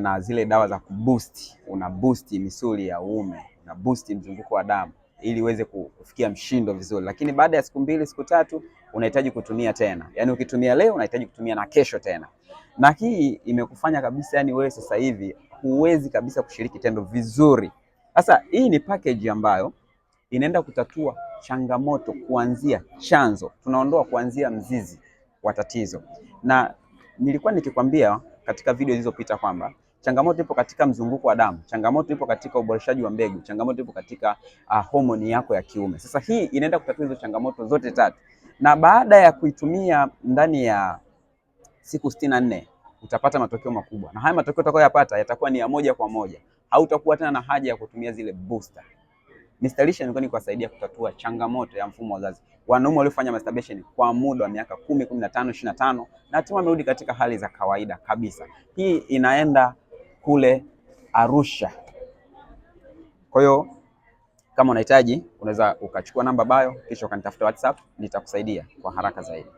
na zile dawa za kuboost, una boost misuli ya uume, una boost mzunguko wa damu ili uweze kufikia mshindo vizuri. Lakini baada ya siku 2 siku 3 unahitaji kutumia tena. Yaani ukitumia leo unahitaji kutumia na kesho tena. Na hii imekufanya kabisa, yani wewe sasa hivi huwezi kabisa kushiriki tendo vizuri. Sasa hii ni package ambayo inaenda kutatua changamoto kuanzia chanzo. Tunaondoa kuanzia mzizi wa tatizo. Na nilikuwa nikikwambia katika video zilizopita kwamba changamoto ipo katika mzunguko wa damu, changamoto ipo katika uboreshaji wa mbegu, changamoto ipo katika homoni yako ya kiume. Sasa hii inaenda kutatua hizo changamoto zote 3. Na baada ya kuitumia ndani ya siku 64 utapata matokeo makubwa. Na haya matokeo utakayoyapata yatakuwa ni ya moja kwa moja. Hautakuwa tena na haja ya kutumia zile booster. Mr. Lishe nilikuwa nikiwasaidia kutatua changamoto ya mfumo wa uzazi. Wanaume waliofanya masturbation kwa muda wa miaka 10, 15, 25 na hatimaye wamerudi katika hali za kawaida kabisa. Hii inaenda kule Arusha. Kwa hiyo kama unahitaji unaweza ukachukua namba bio kisha ukanitafuta WhatsApp, nitakusaidia kwa haraka zaidi.